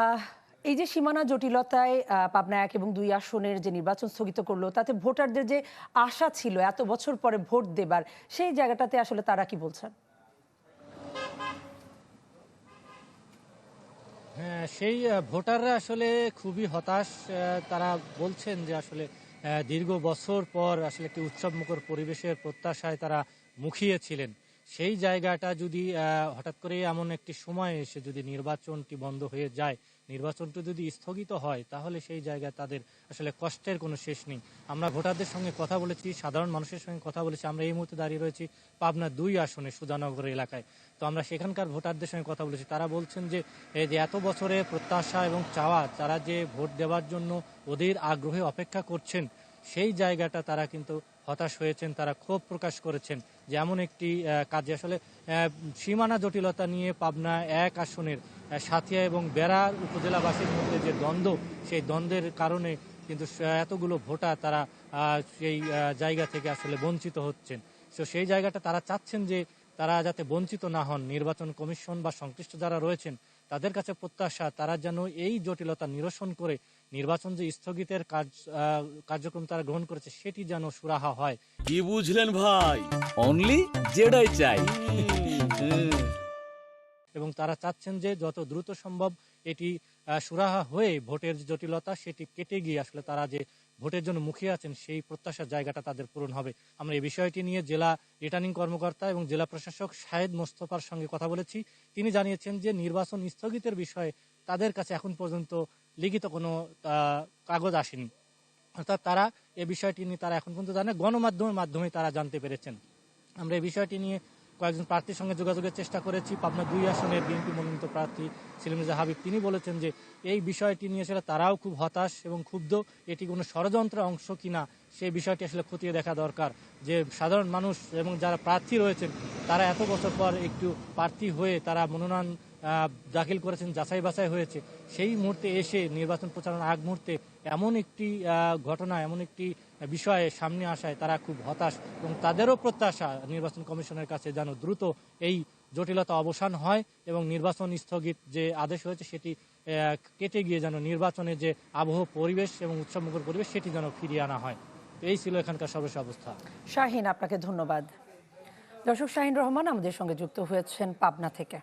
আহ, এই যে সীমানা জটিলতায় পাবনা 1 এবং 2 আসনের যে নির্বাচন স্থগিত করলো, তাতে ভোটারদের যে আশা ছিল এত বছর পরে ভোট দেবার, সেই জায়গাটাতে আসলে তারা কি বলছেন? হ্যাঁ, সেই ভোটাররা আসলে খুবই হতাশ। তারা বলছেন যে আসলে দীর্ঘ বছর পর আসলে একটি উৎসবমুখর পরিবেশের প্রত্যাশায় তারা মুখিয়েছিলেন। সেই জায়গাটা যদি হঠাৎ করে এমন একটি সময় এসে যদি নির্বাচনটি বন্ধ হয়ে যায়, নির্বাচনটি যদি স্থগিত হয়, তাহলে সেই জায়গায় তাদের আসলে কষ্টের কোনো শেষ নেই। আমরা ভোটারদের সঙ্গে কথা বলেছি, সাধারণ মানুষের সঙ্গে কথা বলেছি। আমরা এই মুহূর্তে দাঁড়িয়ে রয়েছি পাবনা 2 আসনে সুজানগর এলাকায়। তো আমরা সেখানকার ভোটারদের সঙ্গে কথা বলেছি। তারা বলছেন যে এই যে এত বছরের প্রত্যাশা এবং চাওয়া, তারা যে ভোট দেওয়ার জন্য ওদের আগ্রহে অপেক্ষা করছেন, সেই জায়গাটা তারা কিন্তু হতাশ হয়েছেন। তারা ক্ষোভ প্রকাশ করেছেন যে এমন একটি কাজে আসলে সীমানা জটিলতা নিয়ে পাবনা 1 আসনের সাঁথিয়া এবং বেড়ার উপজেলাবাসীর মধ্যে যে দ্বন্দ্ব, সেই দ্বন্দ্বের কারণে কিন্তু এতগুলো ভোটার তারা সেই জায়গা থেকে আসলে বঞ্চিত হচ্ছেন। তো সেই জায়গাটা তারা চাচ্ছেন যে তারা যাতে বঞ্চিত না হন। নির্বাচন কমিশন বা সংশ্লিষ্ট যারা রয়েছেন, তাদের কাছে প্রত্যাশা তারা যেন এই জটিলতা নিরসন করে নির্বাচন যে স্থগিতের কার্যক্রম তারা গ্রহণ করেছে, সেটি যেন সুরাহা হয়। কি বুঝলেন ভাই? অনলি যেটাই চাই। এবং তারা চাচ্ছেন যে যত দ্রুত সম্ভব এটি সুরাহা হয়ে ভোটের যে জটিলতা, সেটি কেটে গিয়ে আসলে তারা যে ভোটের জন্য মুখিয়ে আছেন, সেই প্রত্যাশার জায়গাটা তাদের পূরণ হবে। আমরা এই বিষয়টি নিয়ে জেলা রিটার্নিং কর্মকর্তা এবং জেলা প্রশাসক শাহেদ মোস্তফার সঙ্গে কথা বলেছি। তিনি জানিয়েছেন যে নির্বাচন স্থগিতের বিষয়ে তাদের কাছে এখন পর্যন্ত লিখিত কোনো কাগজ আসেনি। অর্থাৎ তারা এই বিষয়টি নিয়ে তারা এখন পর্যন্ত জানে, গণমাধ্যমের মাধ্যমে তারা জানতে পেরেছেন। আমরা এই বিষয়টি নিয়ে কয়েকজন প্রার্থীর সঙ্গে যোগাযোগের চেষ্টা করেছি। পাবনা 2 আসনের বিএনপি মনোনীত প্রার্থী সেলিম রেজা হাবিব, তিনি বলেছেন যে এই বিষয়টি নিয়ে আসলে তারাও খুব হতাশ এবং ক্ষুব্ধ। এটি কোনো ষড়যন্ত্রের অংশ কিনা, সেই বিষয়টি আসলে খতিয়ে দেখা দরকার। যে সাধারণ মানুষ এবং যারা প্রার্থী রয়েছেন, তারা এত বছর পর একটু প্রার্থী হয়ে তারা মনোনয়ন দাখিল করেছেন, যাচাই বাছাই হয়েছে, সেই মুহূর্তে এসে নির্বাচন প্রচারণার আগ মুহূর্তে এমন একটি ঘটনা, এমন একটি বিষয়ে সামনে আসায় তারা খুব হতাশ এবং তাদেরও প্রত্যাশা নির্বাচন কমিশনের কাছে যেন দ্রুত এই জটিলতা অবসান হয় এবং নির্বাচন স্থগিত যে আদেশ হয়েছে, সেটি কেটে গিয়ে যেন নির্বাচনে যে আবহ পরিবেশ এবং উৎসবমুখর পরিবেশ, সেটি যেন ফিরিয়ে আনা হয়। তো এই ছিল এখানকার সর্বশেষ অবস্থা। শাহিন, আপনাকে ধন্যবাদ। দর্শক, শাহিন রহমান আমাদের সঙ্গে যুক্ত হয়েছেন পাবনা থেকে।